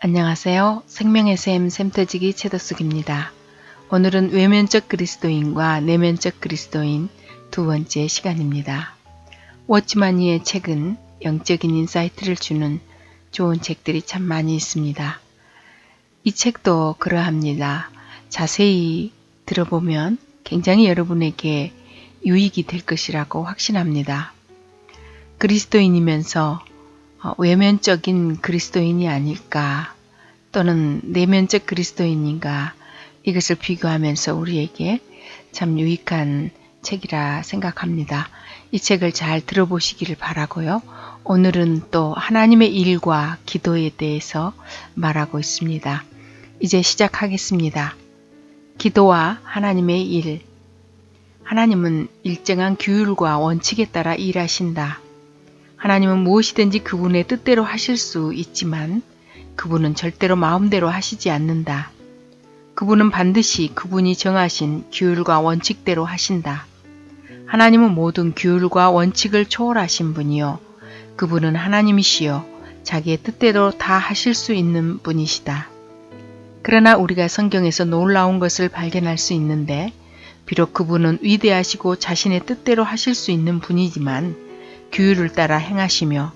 안녕하세요. 생명의 샘 샘터지기 채도숙입니다. 오늘은 외면적 그리스도인과 내면적 그리스도인 두 번째 시간입니다. 워치마니의 책은 영적인 인사이트를 주는 좋은 책들이 참 많이 있습니다. 이 책도 그러합니다. 자세히 들어보면 굉장히 여러분에게 유익이 될 것이라고 확신합니다. 그리스도인이면서 외면적인 그리스도인이 아닐까 또는 내면적 그리스도인인가 이것을 비교하면서 우리에게 참 유익한 책이라 생각합니다. 이 책을 잘 들어보시기를 바라고요. 오늘은 또 하나님의 일과 기도에 대해서 말하고 있습니다. 이제 시작하겠습니다. 기도와 하나님의 일. 하나님은 일정한 규율과 원칙에 따라 일하신다. 하나님은 무엇이든지 그분의 뜻대로 하실 수 있지만 그분은 절대로 마음대로 하시지 않는다. 그분은 반드시 그분이 정하신 규율과 원칙대로 하신다. 하나님은 모든 규율과 원칙을 초월하신 분이요. 그분은 하나님이시요. 자기의 뜻대로 다 하실 수 있는 분이시다. 그러나 우리가 성경에서 놀라운 것을 발견할 수 있는데 비록 그분은 위대하시고 자신의 뜻대로 하실 수 있는 분이지만 규율을 따라 행하시며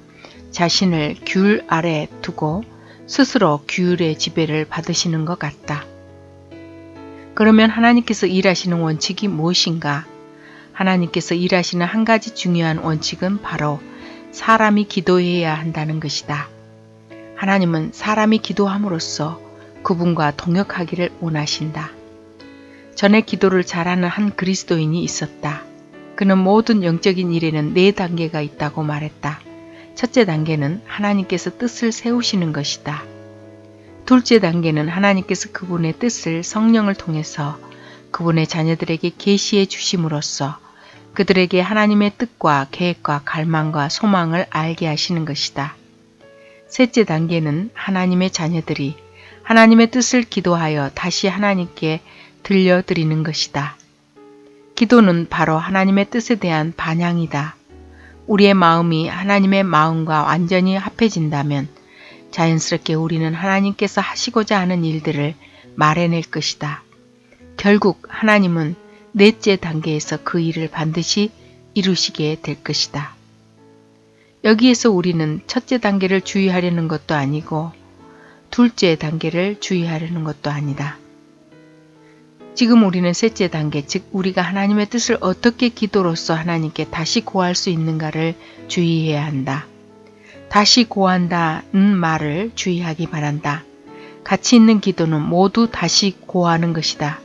자신을 규율 아래 두고 스스로 규율의 지배를 받으시는 것 같다. 그러면 하나님께서 일하시는 원칙이 무엇인가? 하나님께서 일하시는 한 가지 중요한 원칙은 바로 사람이 기도해야 한다는 것이다. 하나님은 사람이 기도함으로써 그분과 동역하기를 원하신다. 전에 기도를 잘하는 한 그리스도인이 있었다. 그는 모든 영적인 일에는 4단계가 있다고 말했다. 첫째 단계는 하나님께서 뜻을 세우시는 것이다. 둘째 단계는 하나님께서 그분의 뜻을 성령을 통해서 그분의 자녀들에게 계시해 주심으로써 그들에게 하나님의 뜻과 계획과 갈망과 소망을 알게 하시는 것이다. 셋째 단계는 하나님의 자녀들이 하나님의 뜻을 기도하여 다시 하나님께 들려드리는 것이다. 기도는 바로 하나님의 뜻에 대한 반향이다. 우리의 마음이 하나님의 마음과 완전히 합해진다면 자연스럽게 우리는 하나님께서 하시고자 하는 일들을 말해낼 것이다. 결국 하나님은 넷째 단계에서 그 일을 반드시 이루시게 될 것이다. 여기에서 우리는 첫째 단계를 주의하려는 것도 아니고 둘째 단계를 주의하려는 것도 아니다. 지금 우리는 셋째 단계, 즉 우리가 하나님의 뜻을 어떻게 기도로서 하나님께 다시 고할 수 있는가를 주의해야 한다. 다시 고한다는 말을 주의하기 바란다. 가치 있는 기도는 모두 다시 고하는 것이다.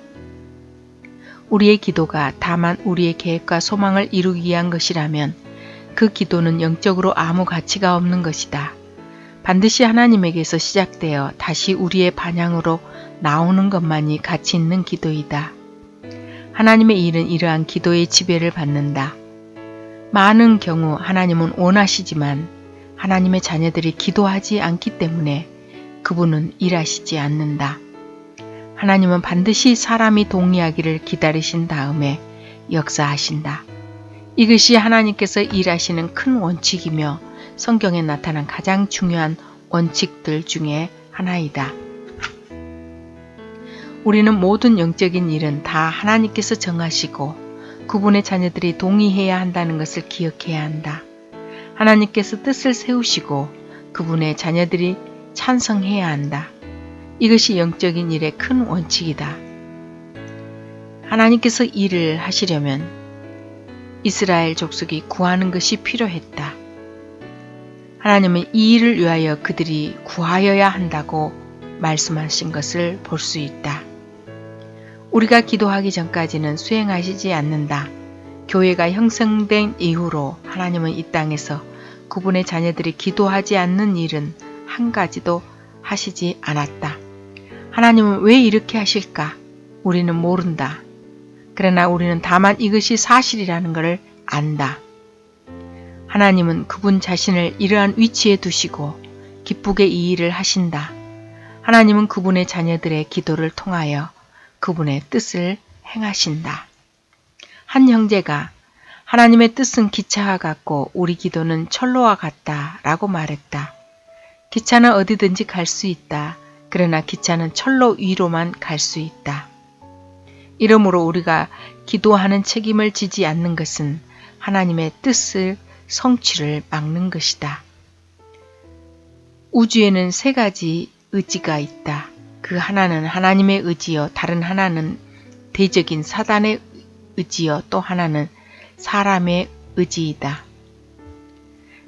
우리의 기도가 다만 우리의 계획과 소망을 이루기 위한 것이라면 그 기도는 영적으로 아무 가치가 없는 것이다. 반드시 하나님에게서 시작되어 다시 우리의 반향으로 나오는 것만이 가치 있는 기도이다. 하나님의 일은 이러한 기도의 지배를 받는다. 많은 경우 하나님은 원하시지만 하나님의 자녀들이 기도하지 않기 때문에 그분은 일하시지 않는다. 하나님은 반드시 사람이 동의하기를 기다리신 다음에 역사하신다. 이것이 하나님께서 일하시는 큰 원칙이며 성경에 나타난 가장 중요한 원칙들 중에 하나이다. 우리는 모든 영적인 일은 다 하나님께서 정하시고 그분의 자녀들이 동의해야 한다는 것을 기억해야 한다. 하나님께서 뜻을 세우시고 그분의 자녀들이 찬성해야 한다. 이것이 영적인 일의 큰 원칙이다. 하나님께서 일을 하시려면 이스라엘 족속이 구하는 것이 필요했다. 하나님은 이 일을 위하여 그들이 구하여야 한다고 말씀하신 것을 볼 수 있다. 우리가 기도하기 전까지는 수행하시지 않는다. 교회가 형성된 이후로 하나님은 이 땅에서 그분의 자녀들이 기도하지 않는 일은 한 가지도 하시지 않았다. 하나님은 왜 이렇게 하실까? 우리는 모른다. 그러나 우리는 다만 이것이 사실이라는 것을 안다. 하나님은 그분 자신을 이러한 위치에 두시고 기쁘게 이 일을 하신다. 하나님은 그분의 자녀들의 기도를 통하여 그분의 뜻을 행하신다. 한 형제가 하나님의 뜻은 기차와 같고 우리 기도는 철로와 같다 라고 말했다. 기차는 어디든지 갈 수 있다. 그러나 기차는 철로 위로만 갈 수 있다. 이러므로 우리가 기도하는 책임을 지지 않는 것은 하나님의 뜻을 성취를 막는 것이다. 우주에는 세 가지 의지가 있다. 그 하나는 하나님의 의지여, 다른 하나는 대적인 사단의 의지여, 또 하나는 사람의 의지이다.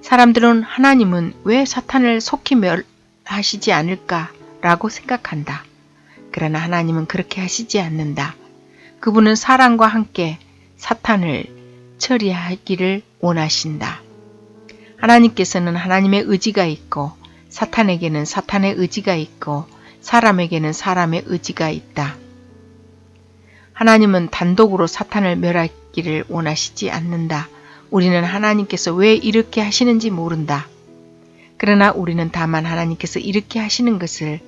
사람들은 하나님은 왜 사탄을 속히 멸하시지 않을까 라고 생각한다. 그러나 하나님은 그렇게 하시지 않는다. 그분은 사랑과 함께 사탄을 처리하기를 원하신다. 하나님께서는 하나님의 의지가 있고 사탄에게는 사탄의 의지가 있고 사람에게는 사람의 의지가 있다. 하나님은 단독으로 사탄을 멸하기를 원하시지 않는다. 우리는 하나님께서 왜 이렇게 하시는지 모른다. 그러나 우리는 다만 하나님께서 이렇게 하시는 것을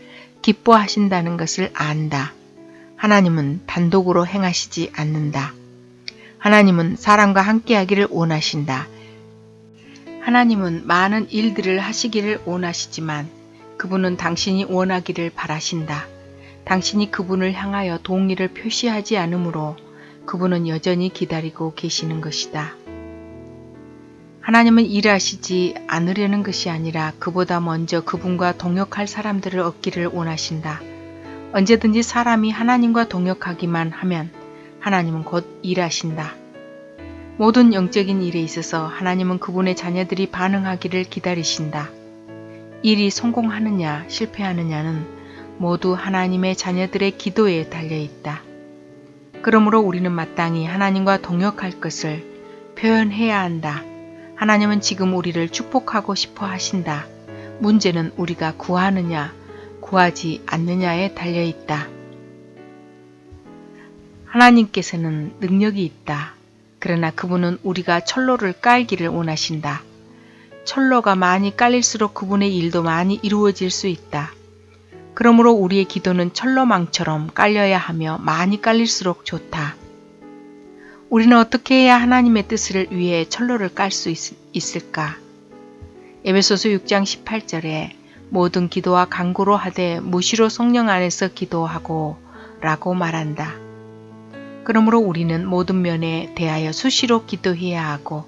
기뻐하신다는 것을 안다. 하나님은 단독으로 행하시지 않는다. 하나님은 사람과 함께하기를 원하신다. 하나님은 많은 일들을 하시기를 원하시지만 그분은 당신이 원하기를 바라신다. 당신이 그분을 향하여 동의를 표시하지 않으므로 그분은 여전히 기다리고 계시는 것이다. 하나님은 일하시지 않으려는 것이 아니라 그보다 먼저 그분과 동역할 사람들을 얻기를 원하신다. 언제든지 사람이 하나님과 동역하기만 하면 하나님은 곧 일하신다. 모든 영적인 일에 있어서 하나님은 그분의 자녀들이 반응하기를 기다리신다. 일이 성공하느냐 실패하느냐는 모두 하나님의 자녀들의 기도에 달려있다. 그러므로 우리는 마땅히 하나님과 동역할 것을 표현해야 한다. 하나님은 지금 우리를 축복하고 싶어 하신다. 문제는 우리가 구하느냐 구하지 않느냐에 달려있다. 하나님께서는 능력이 있다. 그러나 그분은 우리가 철로를 깔기를 원하신다. 철로가 많이 깔릴수록 그분의 일도 많이 이루어질 수 있다. 그러므로 우리의 기도는 철로망처럼 깔려야 하며 많이 깔릴수록 좋다. 우리는 어떻게 해야 하나님의 뜻을 위해 철로를 깔 수 있을까? 에베소서 6장 18절에 모든 기도와 간구로 하되 무시로 성령 안에서 기도하고 라고 말한다. 그러므로 우리는 모든 면에 대하여 수시로 기도해야 하고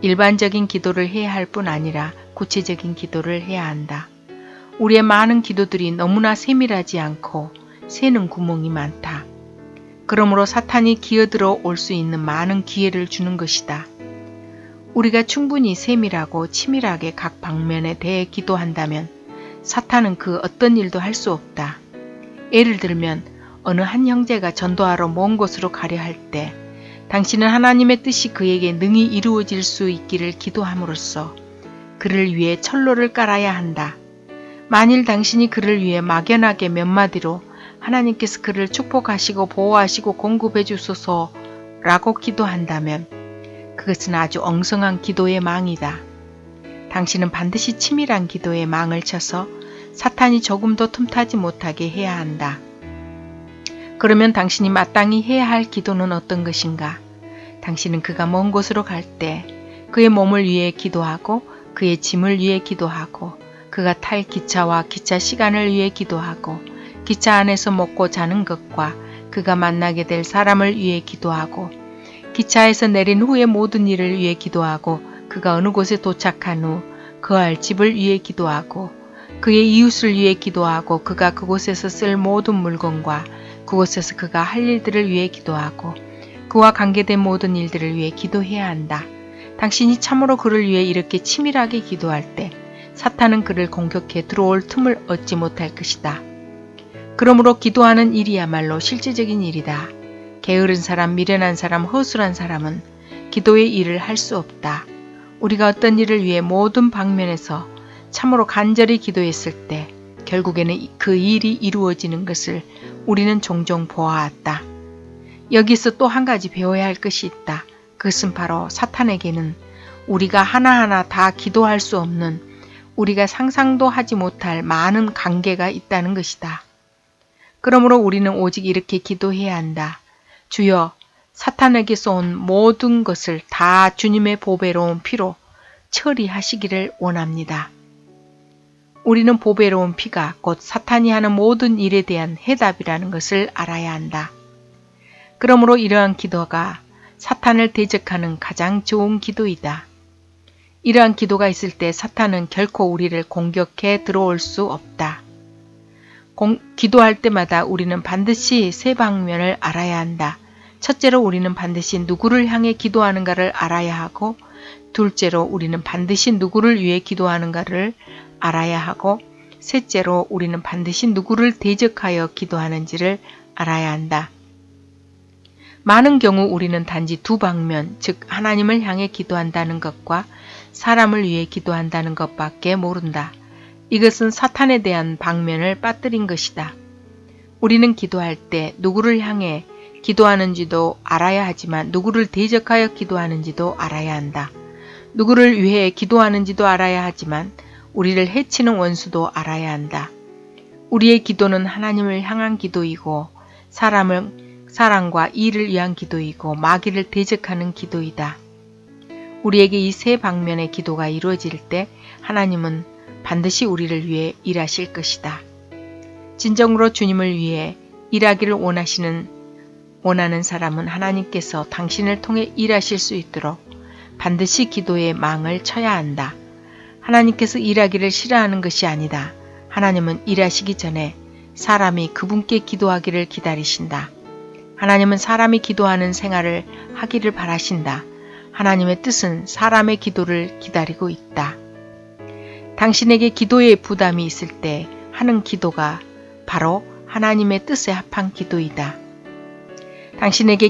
일반적인 기도를 해야 할 뿐 아니라 구체적인 기도를 해야 한다. 우리의 많은 기도들이 너무나 세밀하지 않고 새는 구멍이 많다. 그러므로 사탄이 기어들어 올 수 있는 많은 기회를 주는 것이다. 우리가 충분히 세밀하고 치밀하게 각 방면에 대해 기도한다면 사탄은 그 어떤 일도 할 수 없다. 예를 들면 어느 한 형제가 전도하러 먼 곳으로 가려 할 때 당신은 하나님의 뜻이 그에게 능히 이루어질 수 있기를 기도함으로써 그를 위해 철로를 깔아야 한다. 만일 당신이 그를 위해 막연하게 몇 마디로 하나님께서 그를 축복하시고 보호하시고 공급해 주소서 라고 기도한다면 그것은 아주 엉성한 기도의 망이다. 당신은 반드시 치밀한 기도의 망을 쳐서 사탄이 조금도 틈타지 못하게 해야 한다. 그러면 당신이 마땅히 해야 할 기도는 어떤 것인가? 당신은 그가 먼 곳으로 갈 때 그의 몸을 위해 기도하고 그의 짐을 위해 기도하고 그가 탈 기차와 기차 시간을 위해 기도하고 기차 안에서 먹고 자는 것과 그가 만나게 될 사람을 위해 기도하고 기차에서 내린 후의 모든 일을 위해 기도하고 그가 어느 곳에 도착한 후 거할 집을 위해 기도하고 그의 이웃을 위해 기도하고 그가 그곳에서 쓸 모든 물건과 그곳에서 그가 할 일들을 위해 기도하고 그와 관계된 모든 일들을 위해 기도해야 한다. 당신이 참으로 그를 위해 이렇게 치밀하게 기도할 때 사탄은 그를 공격해 들어올 틈을 얻지 못할 것이다. 그러므로 기도하는 일이야말로 실제적인 일이다. 게으른 사람, 미련한 사람, 허술한 사람은 기도의 일을 할 수 없다. 우리가 어떤 일을 위해 모든 방면에서 참으로 간절히 기도했을 때 결국에는 그 일이 이루어지는 것을 우리는 종종 보아왔다. 여기서 또 한 가지 배워야 할 것이 있다. 그것은 바로 사탄에게는 우리가 하나하나 다 기도할 수 없는 우리가 상상도 하지 못할 많은 관계가 있다는 것이다. 그러므로 우리는 오직 이렇게 기도해야 한다. 주여, 사탄에게서 온 모든 것을 다 주님의 보배로운 피로 처리하시기를 원합니다. 우리는 보배로운 피가 곧 사탄이 하는 모든 일에 대한 해답이라는 것을 알아야 한다. 그러므로 이러한 기도가 사탄을 대적하는 가장 좋은 기도이다. 이러한 기도가 있을 때 사탄은 결코 우리를 공격해 들어올 수 없다. 기도할 때마다 우리는 반드시 세 방면을 알아야 한다. 첫째로 우리는 반드시 누구를 향해 기도하는가를 알아야 하고, 둘째로 우리는 반드시 누구를 위해 기도하는가를 알아야 하고, 셋째로 우리는 반드시 누구를 대적하여 기도하는지를 알아야 한다. 많은 경우 우리는 단지 두 방면, 즉 하나님을 향해 기도한다는 것과 사람을 위해 기도한다는 것밖에 모른다. 이것은 사탄에 대한 방면을 빠뜨린 것이다. 우리는 기도할 때 누구를 향해 기도하는지도 알아야 하지만 누구를 대적하여 기도하는지도 알아야 한다. 누구를 위해 기도하는지도 알아야 하지만 우리를 해치는 원수도 알아야 한다. 우리의 기도는 하나님을 향한 기도이고 사람과 일을 위한 기도이고 마귀를 대적하는 기도이다. 우리에게 이 세 방면의 기도가 이루어질 때 하나님은 반드시 우리를 위해 일하실 것이다. 진정으로 주님을 위해 일하기를 원하는 사람은 하나님께서 당신을 통해 일하실 수 있도록 반드시 기도의 망을 쳐야 한다. 하나님께서 일하기를 싫어하는 것이 아니다. 하나님은 일하시기 전에 사람이 그분께 기도하기를 기다리신다. 하나님은 사람이 기도하는 생활을 하기를 바라신다. 하나님의 뜻은 사람의 기도를 기다리고 있다. 당신에게 기도의 부담이 있을 때 하는 기도가 바로 하나님의 뜻에 합한 기도이다. 당신에게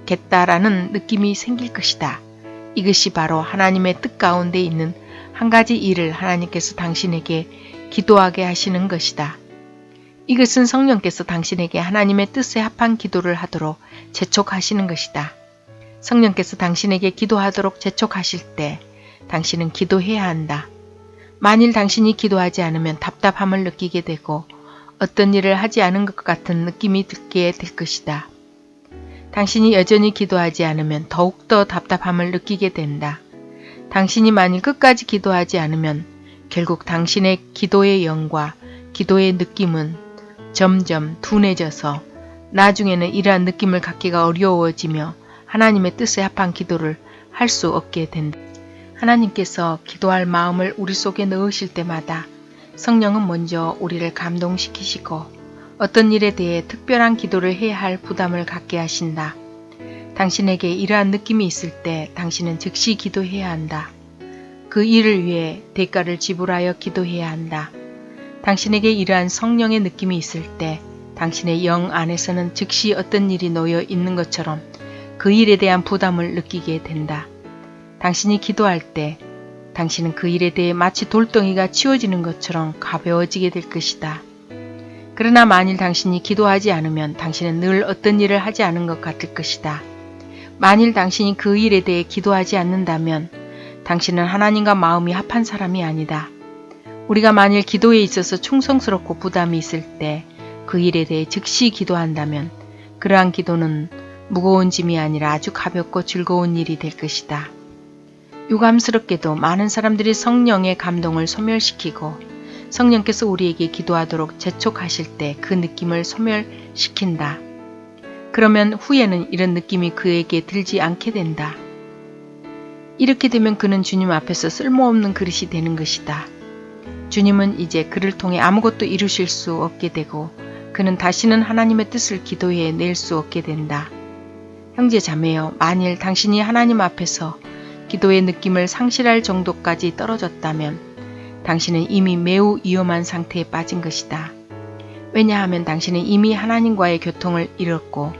기도해야겠다라는 느낌이 생길 것이다. 이것이 바로 하나님의 뜻 가운데 있는 한 가지 일을 하나님께서 당신에게 기도하게 하시는 것이다. 이것은 성령께서 당신에게 하나님의 뜻에 합한 기도를 하도록 재촉하시는 것이다. 성령께서 당신에게 기도하도록 재촉하실 때 당신은 기도해야 한다. 만일 당신이 기도하지 않으면 답답함을 느끼게 되고 어떤 일을 하지 않은 것 같은 느낌이 들게 될 것이다. 당신이 여전히 기도하지 않으면 더욱더 답답함을 느끼게 된다. 당신이 만일 끝까지 기도하지 않으면 결국 당신의 기도의 영과 기도의 느낌은 점점 둔해져서 나중에는 이러한 느낌을 갖기가 어려워지며 하나님의 뜻에 합한 기도를 할 수 없게 된다. 하나님께서 기도할 마음을 우리 속에 넣으실 때마다 성령은 먼저 우리를 감동시키시고 어떤 일에 대해 특별한 기도를 해야 할 부담을 갖게 하신다. 당신에게 이러한 느낌이 있을 때 당신은 즉시 기도해야 한다. 그 일을 위해 대가를 지불하여 기도해야 한다. 당신에게 이러한 성령의 느낌이 있을 때 당신의 영 안에서는 즉시 어떤 일이 놓여 있는 것처럼 그 일에 대한 부담을 느끼게 된다. 당신이 기도할 때 당신은 그 일에 대해 마치 돌덩이가 치워지는 것처럼 가벼워지게 될 것이다. 그러나 만일 당신이 기도하지 않으면 당신은 늘 어떤 일을 하지 않은 것 같을 것이다. 만일 당신이 그 일에 대해 기도하지 않는다면 당신은 하나님과 마음이 합한 사람이 아니다. 우리가 만일 기도에 있어서 충성스럽고 부담이 있을 때 그 일에 대해 즉시 기도한다면 그러한 기도는 무거운 짐이 아니라 아주 가볍고 즐거운 일이 될 것이다. 유감스럽게도 많은 사람들이 성령의 감동을 소멸시키고 성령께서 우리에게 기도하도록 재촉하실 때 그 느낌을 소멸시킨다. 그러면 후에는 이런 느낌이 그에게 들지 않게 된다. 이렇게 되면 그는 주님 앞에서 쓸모없는 그릇이 되는 것이다. 주님은 이제 그를 통해 아무것도 이루실 수 없게 되고 그는 다시는 하나님의 뜻을 기도해 낼 수 없게 된다. 형제 자매여, 만일 당신이 하나님 앞에서 기도의 느낌을 상실할 정도까지 떨어졌다면 당신은 이미 매우 위험한 상태에 빠진 것이다. 왜냐하면 당신은 이미 하나님과의 교통을 잃었고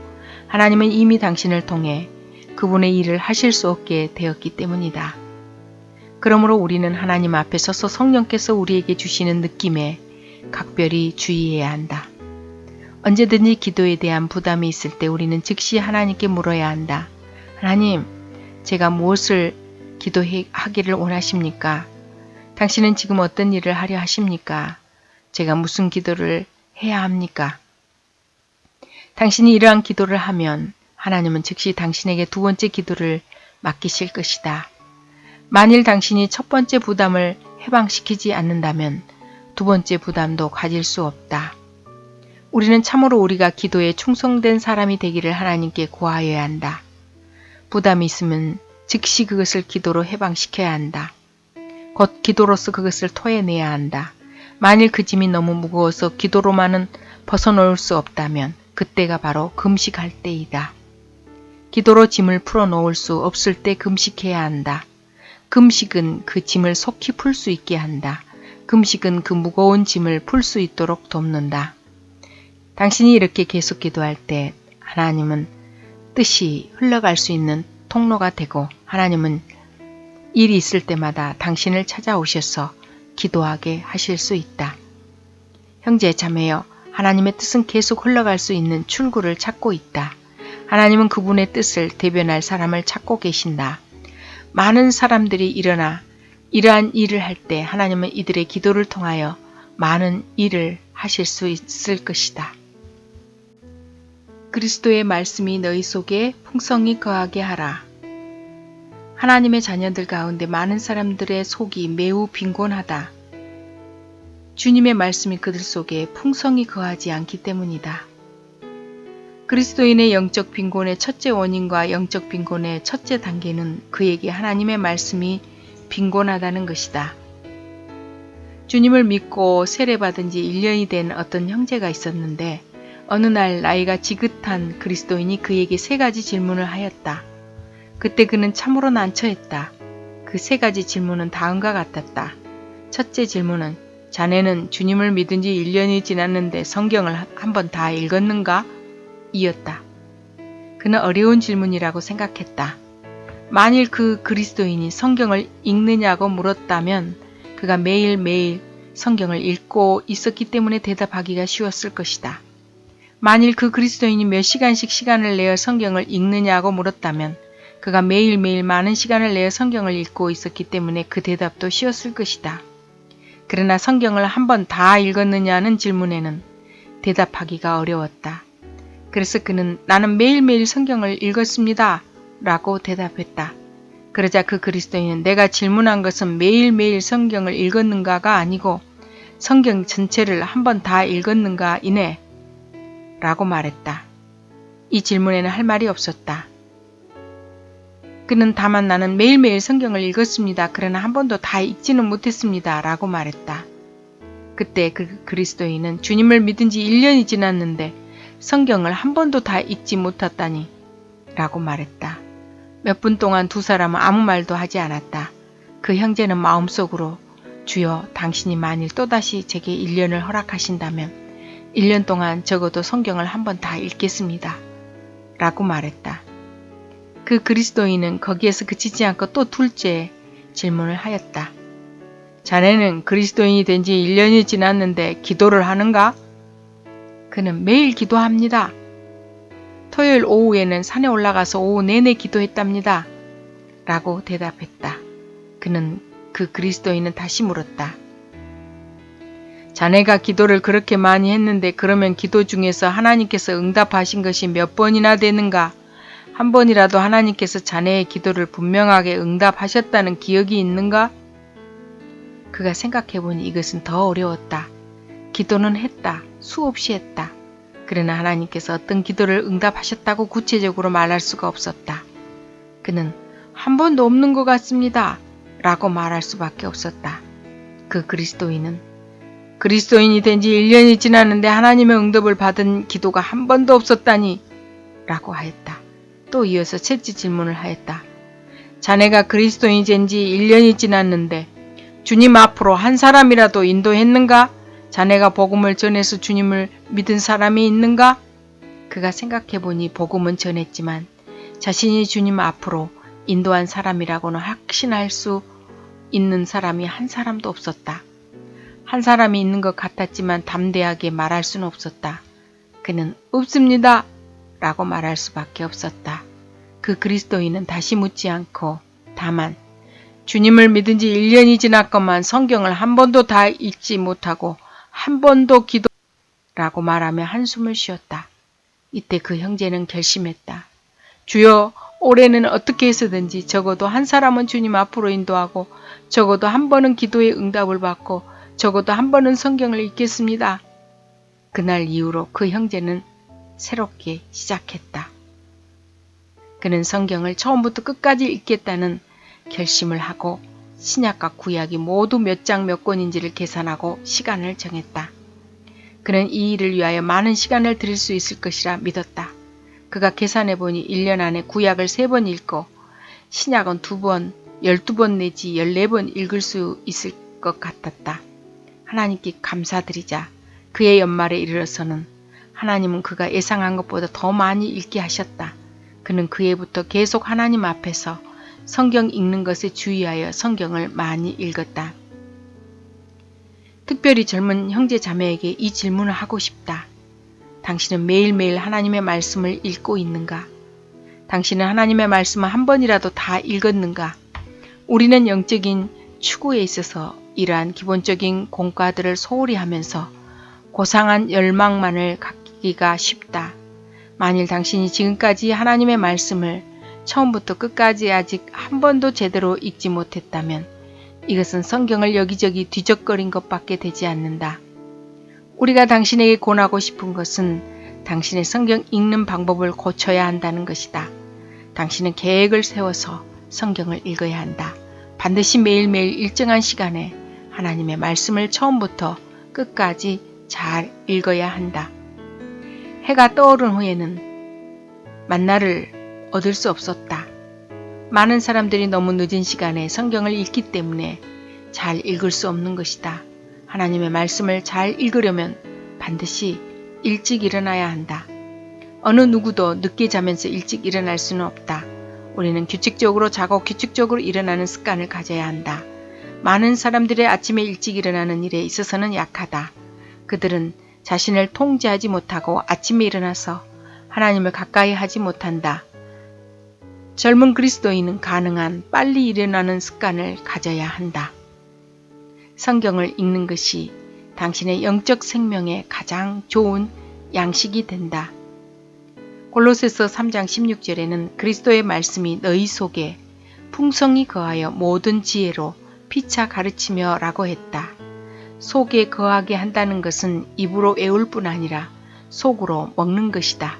하나님은 이미 당신을 통해 그분의 일을 하실 수 없게 되었기 때문이다. 그러므로 우리는 하나님 앞에 서서 성령께서 우리에게 주시는 느낌에 각별히 주의해야 한다. 언제든지 기도에 대한 부담이 있을 때 우리는 즉시 하나님께 물어야 한다. 하나님, 제가 무엇을 기도하기를 원하십니까? 당신은 지금 어떤 일을 하려 하십니까? 제가 무슨 기도를 해야 합니까? 당신이 이러한 기도를 하면 하나님은 즉시 당신에게 두 번째 기도를 맡기실 것이다. 만일 당신이 첫 번째 부담을 해방시키지 않는다면 두 번째 부담도 가질 수 없다. 우리는 참으로 우리가 기도에 충성된 사람이 되기를 하나님께 구하여야 한다. 부담이 있으면 즉시 그것을 기도로 해방시켜야 한다. 곧 기도로서 그것을 토해내야 한다. 만일 그 짐이 너무 무거워서 기도로만은 벗어놓을 수 없다면 그때가 바로 금식할 때이다. 기도로 짐을 풀어놓을 수 없을 때 금식해야 한다. 금식은 그 짐을 속히 풀 수 있게 한다. 금식은 그 무거운 짐을 풀 수 있도록 돕는다. 당신이 이렇게 계속 기도할 때 하나님은 뜻이 흘러갈 수 있는 통로가 되고 하나님은 일이 있을 때마다 당신을 찾아오셔서 기도하게 하실 수 있다. 형제 자매여, 하나님의 뜻은 계속 흘러갈 수 있는 출구를 찾고 있다. 하나님은 그분의 뜻을 대변할 사람을 찾고 계신다. 많은 사람들이 일어나 이러한 일을 할 때 하나님은 이들의 기도를 통하여 많은 일을 하실 수 있을 것이다. 그리스도의 말씀이 너희 속에 풍성히 거하게 하라. 하나님의 자녀들 가운데 많은 사람들의 속이 매우 빈곤하다. 주님의 말씀이 그들 속에 풍성히 거하지 않기 때문이다. 그리스도인의 영적 빈곤의 첫째 원인과 영적 빈곤의 첫째 단계는 그에게 하나님의 말씀이 빈곤하다는 것이다. 주님을 믿고 세례받은 지 1년이 된 어떤 형제가 있었는데 어느 날 나이가 지긋한 그리스도인이 그에게 3가지 질문을 하였다. 그때 그는 참으로 난처했다. 그 3가지 질문은 다음과 같았다. 첫째 질문은 자네는 주님을 믿은 지 1년이 지났는데 성경을 한번 다 읽었는가? 이었다. 그는 어려운 질문이라고 생각했다. 만일 그 그리스도인이 성경을 읽느냐고 물었다면 그가 매일매일 성경을 읽고 있었기 때문에 대답하기가 쉬웠을 것이다. 만일 그 그리스도인이 몇 시간씩 시간을 내어 성경을 읽느냐고 물었다면 그가 매일매일 많은 시간을 내어 성경을 읽고 있었기 때문에 그 대답도 쉬웠을 것이다. 그러나 성경을 한번 다 읽었느냐는 질문에는 대답하기가 어려웠다. 그래서 그는 나는 매일매일 성경을 읽었습니다. 라고 대답했다. 그러자 그 그리스도인은 내가 질문한 것은 매일매일 성경을 읽었는가가 아니고 성경 전체를 한번 다 읽었는가 이네 라고 말했다. 이 질문에는 할 말이 없었다. 그는 다만 나는 매일매일 성경을 읽었습니다. 그러나 한 번도 다 읽지는 못했습니다. 라고 말했다. 그때 그 그리스도인은 주님을 믿은 지 1년이 지났는데 성경을 한 번도 다 읽지 못했다니 라고 말했다. 몇 분 동안 두 사람은 아무 말도 하지 않았다. 그 형제는 마음속으로 주여 당신이 만일 또다시 제게 1년을 허락하신다면 1년 동안 적어도 성경을 한 번 다 읽겠습니다. 라고 말했다. 그 그리스도인은 거기에서 그치지 않고 또 둘째 질문을 하였다. 자네는 그리스도인이 된 지 1년이 지났는데 기도를 하는가? 그는 매일 기도합니다. 토요일 오후에는 산에 올라가서 오후 내내 기도했답니다. 라고 대답했다. 그 그리스도인은 다시 물었다. 자네가 기도를 그렇게 많이 했는데 그러면 기도 중에서 하나님께서 응답하신 것이 몇 번이나 되는가? 한 번이라도 하나님께서 자네의 기도를 분명하게 응답하셨다는 기억이 있는가? 그가 생각해보니 이것은 더 어려웠다. 기도는 했다. 수없이 했다. 그러나 하나님께서 어떤 기도를 응답하셨다고 구체적으로 말할 수가 없었다. 그는 한 번도 없는 것 같습니다. 라고 말할 수밖에 없었다. 그 그리스도인은 그리스도인이 된 지 1년이 지났는데 하나님의 응답을 받은 기도가 한 번도 없었다니 라고 하였다. 또 이어서 셋째 질문을 하였다. 자네가 그리스도인이 된 지 1년이 지났는데 주님 앞으로 한 사람이라도 인도했는가? 자네가 복음을 전해서 주님을 믿은 사람이 있는가? 그가 생각해보니 복음은 전했지만 자신이 주님 앞으로 인도한 사람이라고는 확신할 수 있는 사람이 한 사람도 없었다. 한 사람이 있는 것 같았지만 담대하게 말할 수는 없었다. 그는 없습니다. 라고 말할 수밖에 없었다. 그 그리스도인은 다시 묻지 않고 다만 주님을 믿은 지 1년이 지났건만 성경을 한 번도 다 읽지 못하고 한 번도 기도라고 말하며 한숨을 쉬었다. 이때 그 형제는 결심했다. 주여, 올해는 어떻게 해서든지 적어도 한 사람은 주님 앞으로 인도하고 적어도 한 번은 기도의 응답을 받고 적어도 한 번은 성경을 읽겠습니다. 그날 이후로 그 형제는 새롭게 시작했다. 그는 성경을 처음부터 끝까지 읽겠다는 결심을 하고 신약과 구약이 모두 몇 장 몇 권인지를 계산하고 시간을 정했다. 그는 이 일을 위하여 많은 시간을 들일 수 있을 것이라 믿었다. 그가 계산해보니 1년 안에 구약을 3번 읽고 신약은 2번, 12번 내지 14번 읽을 수 있을 것 같았다. 하나님께 감사드리자 그의 연말에 이르러서는 하나님은 그가 예상한 것보다 더 많이 읽게 하셨다. 그는 그 해부터 계속 하나님 앞에서 성경 읽는 것에 주의하여 성경을 많이 읽었다. 특별히 젊은 형제 자매에게 이 질문을 하고 싶다. 당신은 매일매일 하나님의 말씀을 읽고 있는가? 당신은 하나님의 말씀을 한 번이라도 다 읽었는가? 우리는 영적인 추구에 있어서 이러한 기본적인 공과들을 소홀히 하면서 고상한 열망만을 갖기가 쉽다. 만일 당신이 지금까지 하나님의 말씀을 처음부터 끝까지 아직 한 번도 제대로 읽지 못했다면 이것은 성경을 여기저기 뒤적거린 것밖에 되지 않는다. 우리가 당신에게 권하고 싶은 것은 당신의 성경 읽는 방법을 고쳐야 한다는 것이다. 당신은 계획을 세워서 성경을 읽어야 한다. 반드시 매일매일 일정한 시간에 하나님의 말씀을 처음부터 끝까지 잘 읽어야 한다. 해가 떠오른 후에는 만나를 얻을 수 없었다. 많은 사람들이 너무 늦은 시간에 성경을 읽기 때문에 잘 읽을 수 없는 것이다. 하나님의 말씀을 잘 읽으려면 반드시 일찍 일어나야 한다. 어느 누구도 늦게 자면서 일찍 일어날 수는 없다. 우리는 규칙적으로 자고 규칙적으로 일어나는 습관을 가져야 한다. 많은 사람들의 아침에 일찍 일어나는 일에 있어서는 약하다. 그들은 자신을 통제하지 못하고 아침에 일어나서 하나님을 가까이 하지 못한다. 젊은 그리스도인은 가능한 빨리 일어나는 습관을 가져야 한다. 성경을 읽는 것이 당신의 영적 생명에 가장 좋은 양식이 된다. 골로새서 3장 16절에는 그리스도의 말씀이 너희 속에 풍성히 거하여 모든 지혜로 피차 가르치며 라고 했다. 속에 거하게 한다는 것은 입으로 외울 뿐 아니라 속으로 먹는 것이다.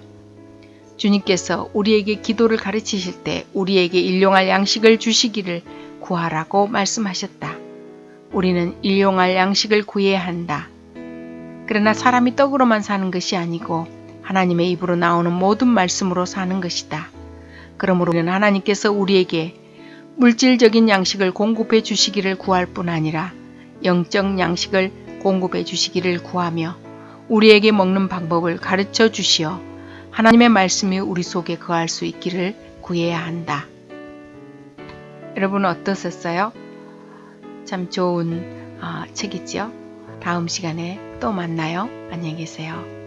주님께서 우리에게 기도를 가르치실 때 우리에게 일용할 양식을 주시기를 구하라고 말씀하셨다. 우리는 일용할 양식을 구해야 한다. 그러나 사람이 떡으로만 사는 것이 아니고 하나님의 입으로 나오는 모든 말씀으로 사는 것이다. 그러므로 우리는 하나님께서 우리에게 물질적인 양식을 공급해 주시기를 구할 뿐 아니라 영적 양식을 공급해 주시기를 구하며 우리에게 먹는 방법을 가르쳐 주시어 하나님의 말씀이 우리 속에 거할 수 있기를 구해야 한다. 여러분 어떠셨어요? 참 좋은 책이지요? 다음 시간에 또 만나요. 안녕히 계세요.